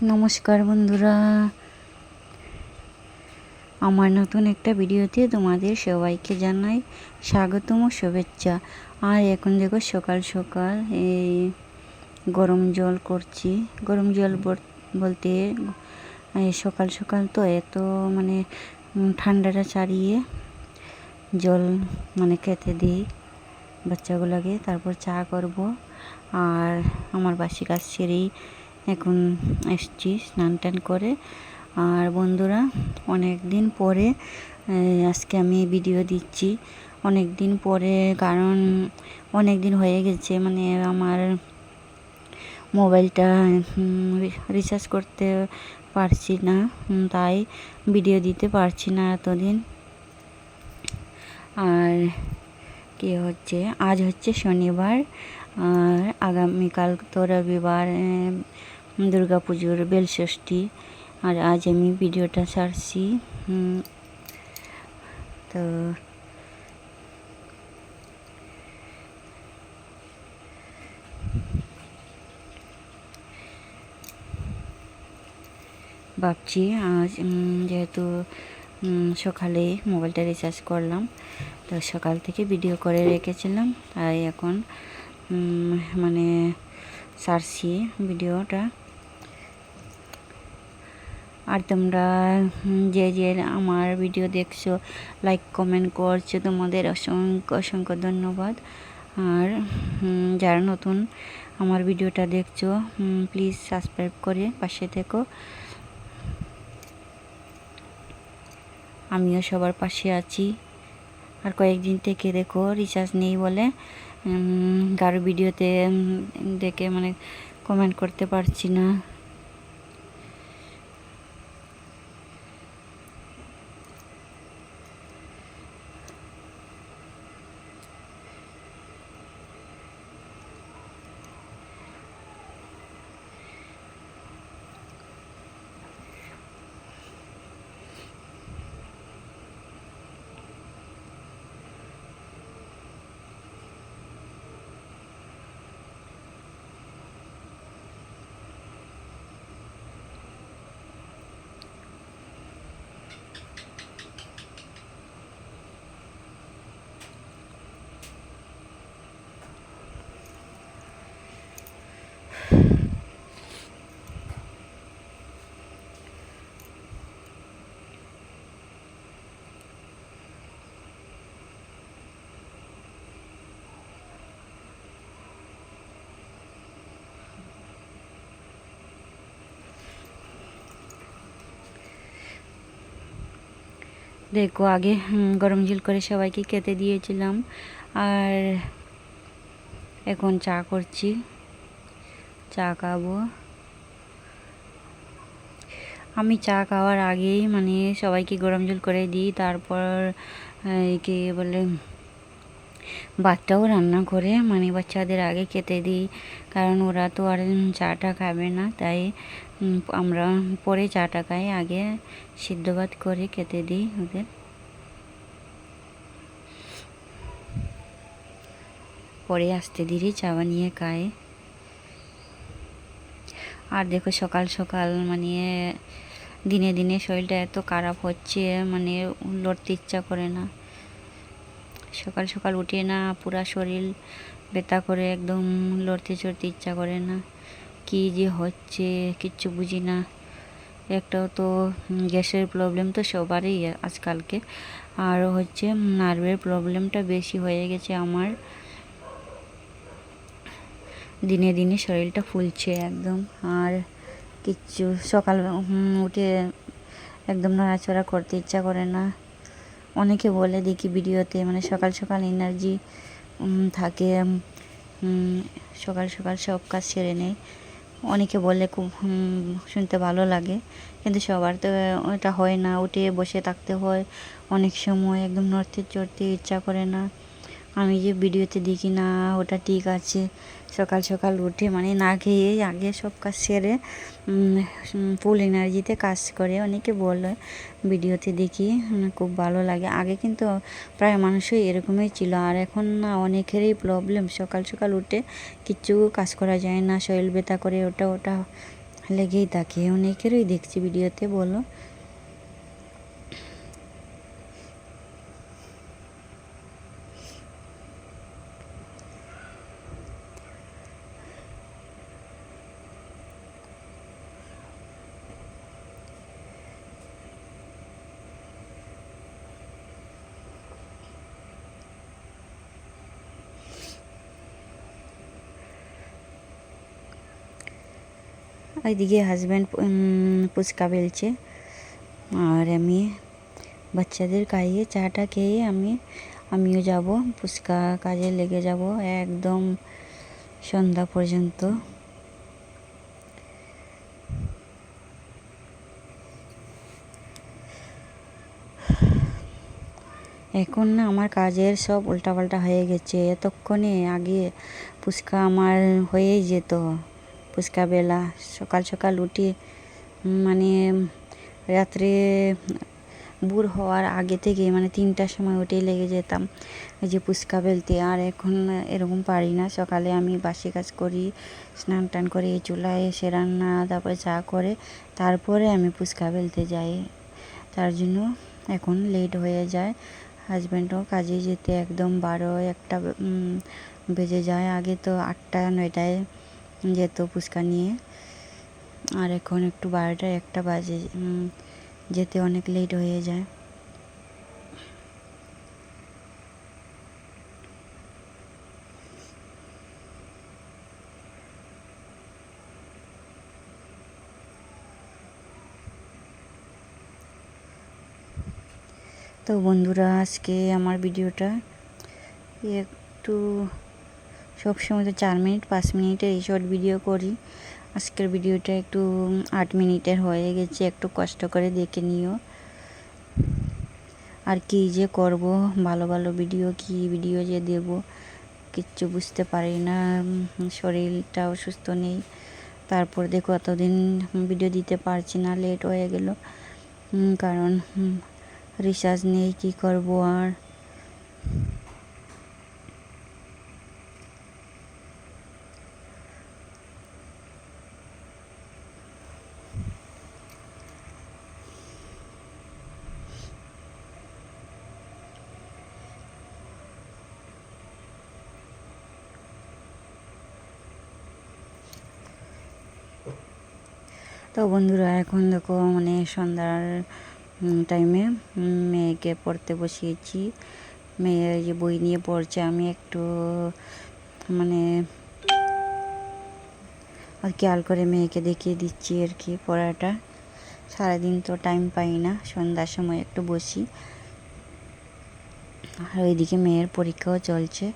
নমস্কার বন্ধুরা, আমার নতুন একটা ভিডিওতে তোমাদের সবাইকে জানাই স্বাগতম ও শুভেচ্ছা। আর এখন দেখো সকাল সকাল এই গরম জল করছি। গরম জল বলতে সকাল সকাল তো এত মানে ঠান্ডাটা ছাড়িয়ে জল খেতে দিই বাচ্চাগুলোকে, তারপর চা করব। আর আমার বাসি কাজ সেরেই এখন এসছি স্নান টান করে। আর বন্ধুরা, অনেক দিন পরে আজকে আমি ভিডিও দিচ্ছি, অনেক দিন পরে, কারণ অনেক দিন হয়ে গেছে আমার মোবাইলটা রিচার্জ করতে পারছি না, তাই ভিডিও দিতে পারছি না এতদিন। আর কি হচ্ছে, আজ হচ্ছে শনিবার আর আগামীকাল তো রবিবার, দুর্গা পুজোর বেলষষ্ঠী। আর আজ আমি ভিডিওটা ছাড়ছি। তো ভাবছি আজ যেহেতু সকালে মোবাইলটা রিচার্জ করলাম, তো সকাল থেকে ভিডিও করে রেখেছিলাম, তাই এখন ছাড়ছি ভিডিওটা। আর তোমরা যে যে আমার ভিডিও দেখছো, লাইক কমেন্ট করছো, তোমাদের অসংখ্য অসংখ্য ধন্যবাদ। আর যারা নতুন আমার ভিডিওটা দেখছো, প্লিজ সাবস্ক্রাইব করে পাশে থেকো। আমিও সবার পাশে আছি। আর কয়েকদিন থেকে দেখো রিচার্জ নেই বলে কারো ভিডিওতে দেখে কমেন্ট করতে পারছি না। দেখো আগে গরম জল করে সবাইকে খেতে দিয়েছিলাম, আর এখন চা করছি, চা খাবো। আমি চা খাওয়ার আগেই সবাইকে গরম জল করে দিই, তারপর কি বলে ভাতটাও রান্না করে বাচ্চাদের আগে খেতে দিই, কারণ ওরা তো আর চাটা খাবে না, তাই আমরা পরে চাটা খাই, আগে সিদ্ধ ভাত করে খেতে দিই ওদের। পরে আস্তে ধীরে চা বানিয়ে খায়। আর দেখো সকাল সকাল দিনে দিনে শরীরটা এত খারাপ হচ্ছে, লড়তে ইচ্ছা করে না। সকাল সকাল উঠে না পুরা শরীর ব্যথা করে, একদম লড়তে চড়তে ইচ্ছা করে না। কি যে হচ্ছে কিচ্ছু বুঝি না। একটাও তো গ্যাসের প্রবলেম তো সবারই আজকালকে, আর হচ্ছে নার্ভের প্রবলেমটা বেশি হয়ে গেছে আমার। দিনে দিনে শরীরটা ফুলছে একদম, আর কিচ্ছু সকাল উঠে একদম নড়াচড়া করতে ইচ্ছা করে না। অনেকে বলে দেখি ভিডিওতে সকাল সকাল এনার্জি থাকে, সকাল সকাল সব কাজ সেরে নেয়। অনেকে বলে খুব শুনতে ভালো লাগে, কিন্তু সবার তো ওটা হয় না। উঠে বসে থাকতে হয় অনেক সময়, একদম নড়তে চড়তে ইচ্ছা করে না। আমি যে ভিডিওতে দেখি না ওটা ঠিক আছে, সকাল সকাল উঠে না খেয়ে আগে সব কাজ সেরে ফুল এনার্জিতে কাজ করে, অনেকে বলে ভিডিওতে দেখি, খুব ভালো লাগে। আগে কিন্তু প্রায় মানুষই এরকমই ছিল, আর এখন না অনেকেরই প্রবলেম, সকাল সকাল উঠে কিচ্ছু কাজ করা যায় না, শরীর ব্যথা করে ওটা লেগেই থাকে, অনেকেরই দেখছি ভিডিওতে। বলো এইদিকে হাজব্যান্ড ফুচকা বেলছে, আর আমি বাচ্চাদের খাইয়ে চাটা খেয়ে আমিও যাব ফুচকা কাজে লেগে যাব একদম সন্ধ্যা পর্যন্ত। এখন না আমার কাজের সব উল্টাপাল্টা হয়ে গেছে। এতক্ষণে আগে ফুচকা আমার হয়েই যেত, ফুচকা বেলা। সকাল সকাল উঠে মানে রাত্রে ভোর হওয়ার আগে থেকে মানে 3টার সময় উঠেই লেগে যেতাম এই যে ফুচকা বেলতে। আর এখন এরকম পারি না। সকালে আমি বাসি কাজ করি, স্নান টান করে এই চুলায় এসে রান্না, তারপরে চা করে তারপরে আমি ফুচকা বেলতে যাই। তার জন্য এখন লেট হয়ে যায়। হাজব্যান্ডও কাজে যেতে একদম 12-1টা বেজে যায়। আগে তো 8টা-9টায় যেত ফুচকা নিয়ে, আর এখন একটু 12টা-1টা বাজে, যেতে অনেক লেট হয়ে যায়। তো বন্ধুরা, আজকে আমার ভিডিওটা একটু, সবসময় তো 4 মিনিট 5 মিনিটের এই শর্ট ভিডিও করি। আজকের ভিডিওটা একটু 8 মিনিটের হয়ে গেছে, একটু কষ্ট করে দেখে নিও। আর কি যে করব, ভালো ভালো ভিডিও, কি ভিডিও যে দেব কিচ্ছু বুঝতে পারি না। শরীরটাও সুস্থ নেই। তারপর দেখো এতদিন ভিডিও দিতে পারছি না, লেট হয়ে গেল। কারণ রিচার্জ নেই, কি করব আর। তো বন্ধুরা, এখন দেখো মানে সন্ধ্যার টাইমে মেয়েকে পড়তে বসিয়েছি। মেয়ে যে বই নিয়ে পড়ছে, আমি একটু মানে আর খেয়াল করে মেয়েকে দেখিয়ে দিচ্ছি আর কি পড়াটা। সারাদিন তো টাইম পাই না, সন্ধ্যার সময় একটু বসি। আর ওইদিকে মেয়ের পরীক্ষাও চলছে।